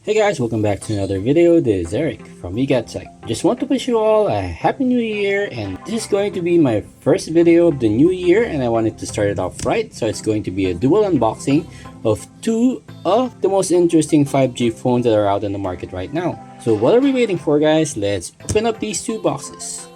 Hey guys, welcome back to another video. This is Eric from Tech. Just want to wish you all a happy new year, and this is going to be my first video of the new year, and I wanted to start it off right. So it's going to be a dual unboxing of two of the most interesting 5G phones that are out in the market right now. So what are we waiting for, guys? Let's open up these two boxes.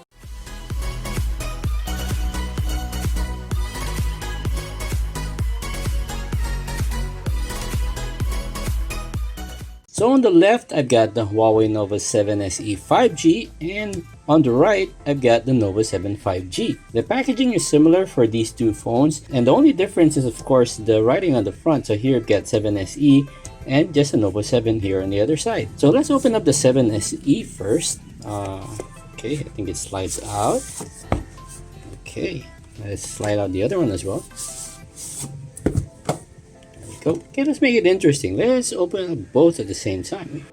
So on the left, I've got the Huawei Nova 7 SE 5G, and on the right, I've got the Nova 7 5G. The packaging is similar for these two phones, and the only difference is of course the writing on the front. So here I've got 7 SE and just a Nova 7 here on the other side. So let's open up the 7 SE first. Okay, I think it slides out. Okay, let's slide out the other one as well. Okay, let's make it interesting. Let's open up both at the same time.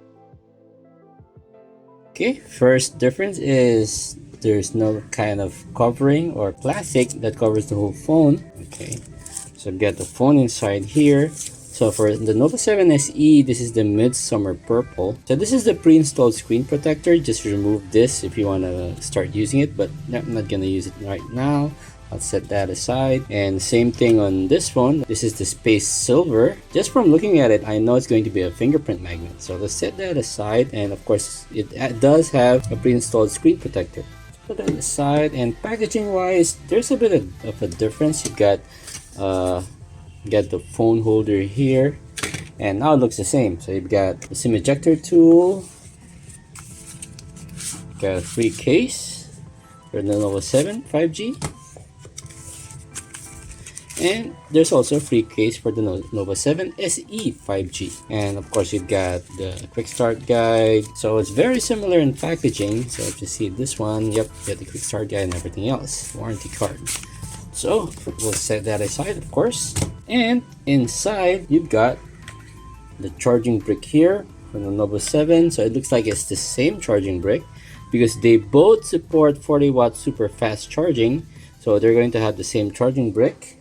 Okay, first difference is there's no kind of covering or plastic that covers the whole phone. Okay, so get the phone inside here. So for the Nova 7 SE, this is the Midsummer Purple. So this is the pre-installed screen protector. Just remove this if you want to start using it, but I'm not gonna use it right now. I'll set that aside. And same thing on this phone. This is the Space Silver. Just from looking at it, I know it's going to be a fingerprint magnet. So let's set that aside. And of course, it does have a pre-installed screen protector. Put that aside. And packaging wise, there's a bit of a difference. You got the phone holder here, and now it looks the same. So you've got the SIM ejector tool, got a free case for the Nova 7 5G. And there's also a free case for the Nova 7 SE 5G. And of course, you've got the quick start guide. So it's very similar in packaging. So if you see this one, yep, you get the quick start guide and everything else. Warranty card. So we'll set that aside, of course. And inside, you've got the charging brick here for the Nova 7. So it looks like it's the same charging brick because they both support 40-watt super fast charging. So they're going to have the same charging brick.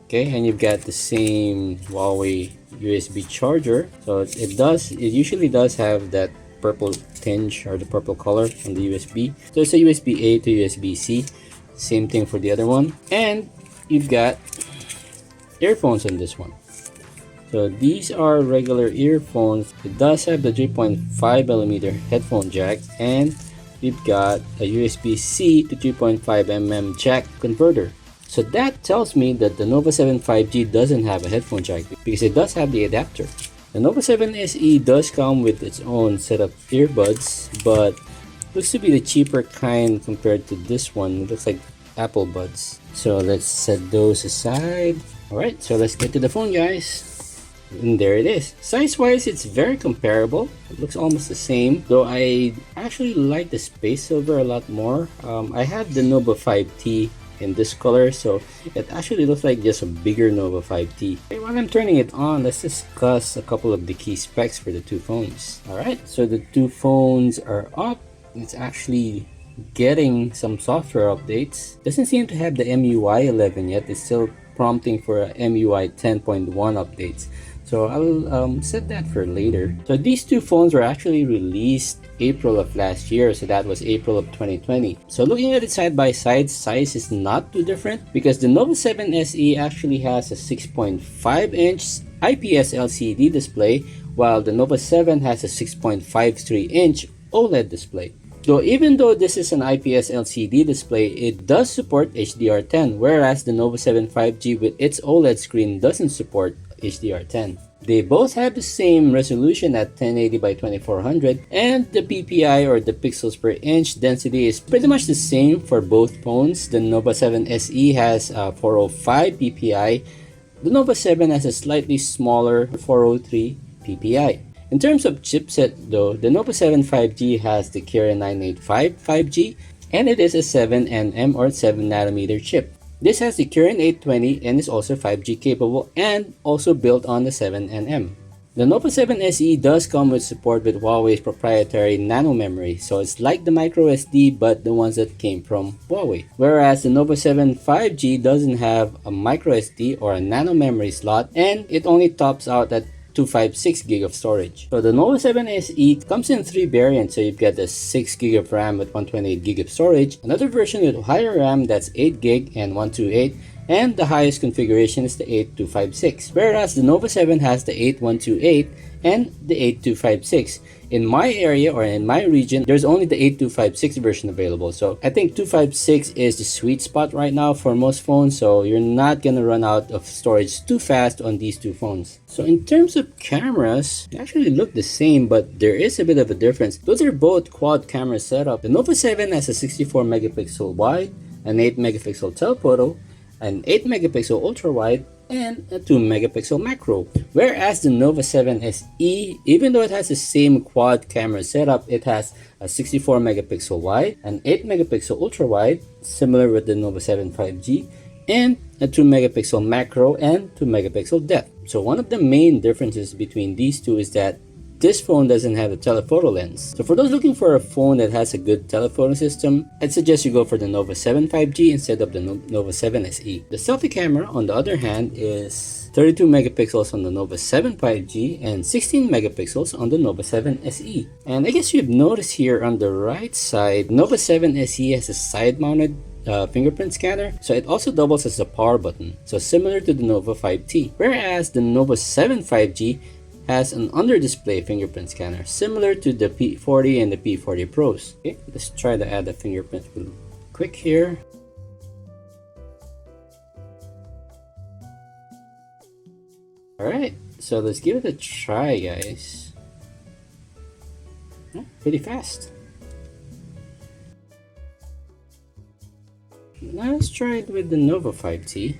Okay, and you've got the same Huawei USB charger. So it usually does have that purple tinge or the purple color on the USB. So it's a USB A to USB C. Same thing for the other one. And you've got earphones on this one. So these are regular earphones. It does have the 3.5mm headphone jack, and we've got a USB-C to 3.5mm jack converter. So that tells me that the Nova 7 5G doesn't have a headphone jack because it does have the adapter. The Nova 7 SE does come with its own set of earbuds, but looks to be the cheaper kind compared to this one. It looks like Apple Buds. So let's set those aside. Alright, so let's get to the phone, guys. And there it is. Size wise, it's very comparable. It looks almost the same, though I actually like the Space Silver a lot more. I had the Nova 5T in this color, so it actually looks like just a bigger Nova 5T. Okay, while I'm turning it on, let's discuss a couple of the key specs for the two phones. Alright, so the two phones are up. It's actually getting some software updates. Doesn't seem to have the MUI 11 yet. It's still prompting for a MUI 10.1 updates. So I'll set that for later. So these two phones were actually released April of last year. So that was April of 2020. So looking at it side by side, size is not too different because the Nova 7 SE actually has a 6.5-inch IPS LCD display, while the Nova 7 has a 6.53-inch OLED display. So even though this is an IPS LCD display, it does support HDR10, whereas the Nova 7 5G with its OLED screen doesn't support HDR10. They both have the same resolution at 1080 by 2400, and the PPI or the pixels per inch density is pretty much the same for both phones. The Nova 7 SE has 405 PPI. The Nova 7 has a slightly smaller 403 PPI. In terms of chipset though, the Nova 7 5G has the Kirin 985 5G, and it is a 7nm or 7nm chip. This has the Kirin 820 and is also 5G capable and also built on the 7nm. The Nova 7 SE does come with support with Huawei's proprietary nano memory, so it's like the micro SD but the ones that came from Huawei. Whereas the Nova 7 5G doesn't have a micro SD or a nano memory slot, and it only tops out at 256 gig of storage. So the Nova 7 SE comes in 3 variants. So you've got the 6 gig of RAM with 128 gig of storage, another version with higher RAM that's 8 gig and 128, and the highest configuration is the 8256, whereas the Nova 7 has the 8128 and the 8256. In my area or in my region, there's only the 8256 version available. So I think 256 is the sweet spot right now for most phones, so you're not gonna run out of storage too fast on these two phones. So in terms of cameras, they actually look the same, but there is a bit of a difference. Those are both quad camera setup. The Nova 7 has a 64 megapixel wide, an 8 megapixel telephoto, an 8 megapixel ultra wide, and a 2 megapixel macro, whereas the Nova 7 SE, even though it has the same quad camera setup, it has a 64 megapixel wide, an 8 megapixel ultra wide, similar with the Nova 7 5G, and a 2 megapixel macro and 2 megapixel depth. So one of the main differences between these two is that this phone doesn't have a telephoto lens. So for those looking for a phone that has a good telephoto system, I'd suggest you go for the Nova 7 5G instead of the Nova 7 SE. The selfie camera, on the other hand, is 32 megapixels on the Nova 7 5G and 16 megapixels on the Nova 7 SE. And I guess you've noticed here on the right side, Nova 7 SE has a side-mounted fingerprint scanner, so it also doubles as a power button, so similar to the Nova 5T, whereas the Nova 7 5G has an under-display fingerprint scanner, similar to the P40 and the P40 Pros. Okay, let's try to add a fingerprint real quick here. Alright, so let's give it a try, guys. Pretty fast. Now let's try it with the Nova 5T.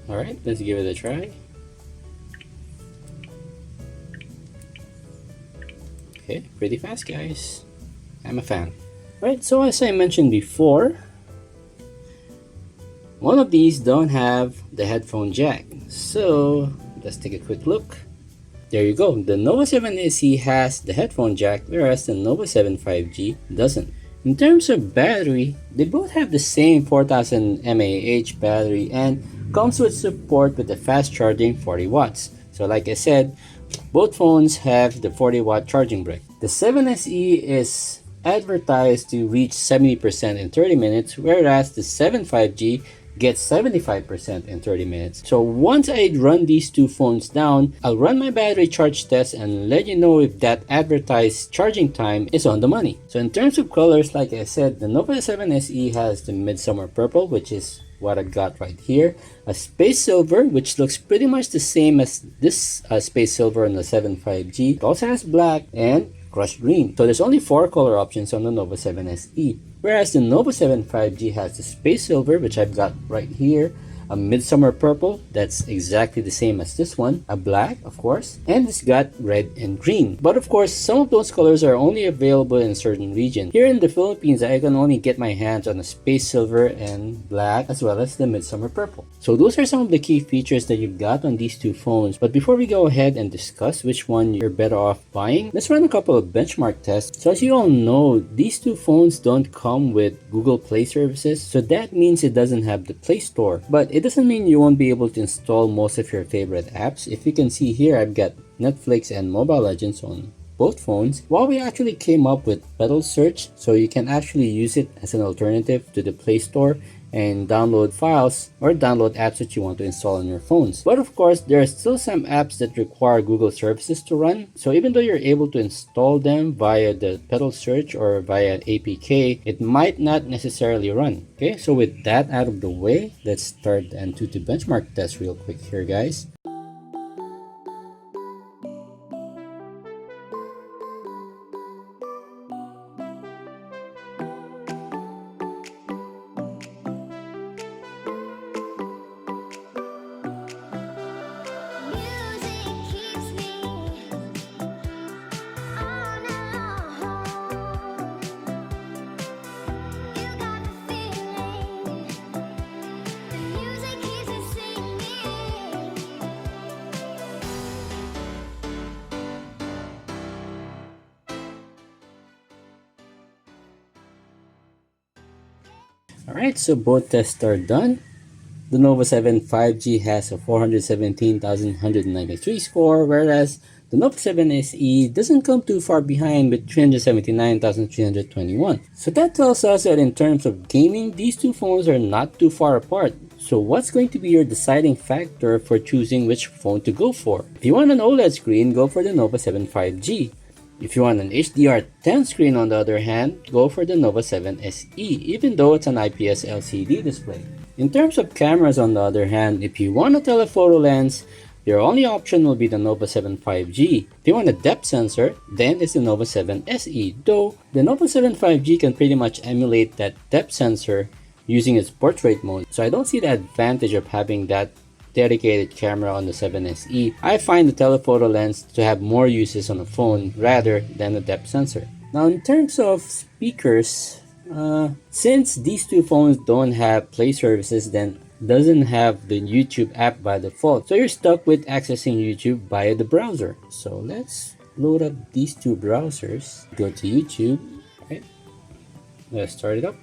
Alright, let's give it a try. Okay, pretty fast, guys. I'm a fan. Right, so as I mentioned before, one of these don't have the headphone jack. So let's take a quick look. There you go. The Nova 7 SE has the headphone jack, whereas the Nova 7 5G doesn't. In terms of battery, they both have the same 4000 mAh battery and comes with support with the fast charging 40 watts. So like I said, both phones have the 40 watt charging brick. The 7 SE is advertised to reach 70% in 30 minutes, whereas the 7 5G gets 75% in 30 minutes. So once I run these two phones down, I'll run my battery charge test and let you know if that advertised charging time is on the money. So in terms of colors, like I said, the Nova 7 SE has the Midsummer Purple, which is what I got right here, a Space Silver, which looks pretty much the same as this Space Silver on the 7 5G. It also has black and crushed green. So there's only 4 color options on the Nova 7 SE, whereas the Nova 7 5G has the Space Silver, which I've got right here, a Midsummer Purple, that's exactly the same as this one, a black, of course, and it's got red and green. But of course, some of those colors are only available in certain regions. Here in the Philippines, I can only get my hands on a Space Silver and black, as well as the Midsummer Purple. So those are some of the key features that you've got on these two phones. But before we go ahead and discuss which one you're better off buying, let's run a couple of benchmark tests. So as you all know, these two phones don't come with Google Play services, so that means it doesn't have the Play Store. But it doesn't mean you won't be able to install most of your favorite apps. If you can see here, I've got Netflix and Mobile Legends on both phones. Huawei actually came up with pedal search, so you can actually use it as an alternative to the Play Store and download files or download apps that you want to install on your phones. But of course, there are still some apps that require Google services to run. So even though you're able to install them via the pedal search or via APK, it might not necessarily run. Okay, so with that out of the way, let's start the Antutu benchmark test real quick here, guys. Alright, so both tests are done. The Nova 7 5G has a 417,193 score, whereas the Nova 7 SE doesn't come too far behind with 379,321. So that tells us that in terms of gaming, these two phones are not too far apart. So what's going to be your deciding factor for choosing which phone to go for? If you want an OLED screen, go for the Nova 7 5G. If you want an HDR10 screen on the other hand, go for the Nova 7 SE, even though it's an IPS LCD display. In terms of cameras on the other hand, if you want a telephoto lens, your only option will be the Nova 7 5G. If you want a depth sensor, then it's the Nova 7 SE, though the Nova 7 5G can pretty much emulate that depth sensor using its portrait mode, so I don't see the advantage of having that dedicated camera on the 7 SE. I find the telephoto lens to have more uses on a phone rather than the depth sensor. Now in terms of speakers, since these two phones don't have Play services, then doesn't have the YouTube app by default, so you're stuck with accessing YouTube via the browser. So let's load up these two browsers. Go to YouTube. Right, let's start it up.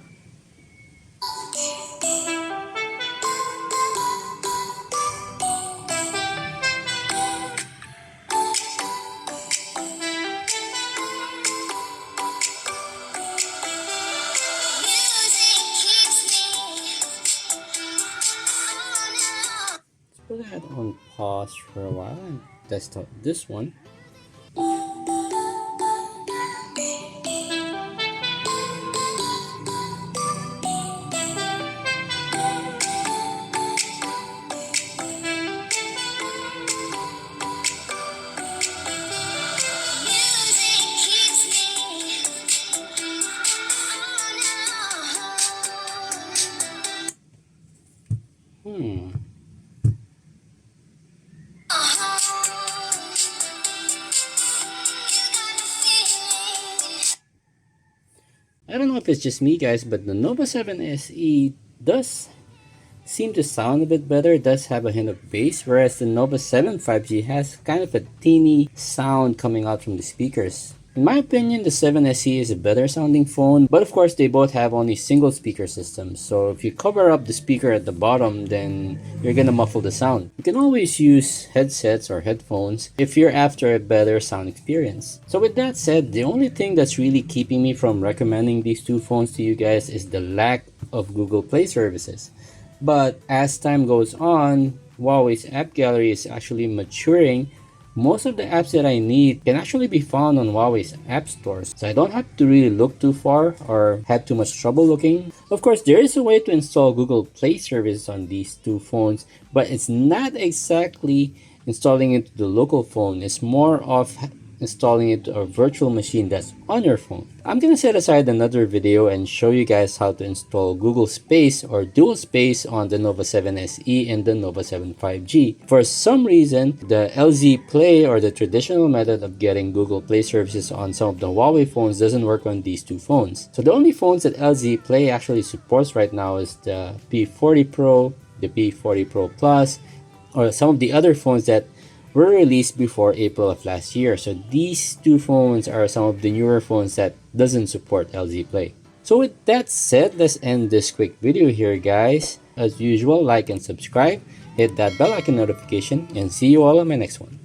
Put that on pause for a while and test out this one. I don't know if it's just me guys, but the Nova 7 SE does seem to sound a bit better. It does have a hint of bass, whereas the Nova 7 5G has kind of a teeny sound coming out from the speakers. In my opinion, the 7 SE is a better sounding phone, but of course they both have only single speaker systems, so if you cover up the speaker at the bottom, then you're gonna muffle the sound. You can always use headsets or headphones if you're after a better sound experience. So with that said, the only thing that's really keeping me from recommending these two phones to you guys is the lack of Google Play services. But as time goes on, Huawei's app gallery is actually maturing. Most of the apps that I need can actually be found on Huawei's app stores, so I don't have to really look too far or have too much trouble looking. Of course, there is a way to install Google Play service on these two phones, but it's not exactly installing it to the local phone. It's more of installing it to a virtual machine that's on your phone. I'm gonna set aside another video and show you guys how to install Google Space or Dual Space on the Nova 7 SE and the Nova 7 5G. For some reason, the LZ Play or the traditional method of getting Google Play services on some of the Huawei phones doesn't work on these two phones. So the only phones that LZ Play actually supports right now is the P40 Pro, the P40 Pro Plus, or some of the other phones that were released before April of last year. So these two phones are some of the newer phones that doesn't support LZ Play. So with that said, let's end this quick video here guys. As usual, like and subscribe, hit that bell icon notification, and see you all on my next one.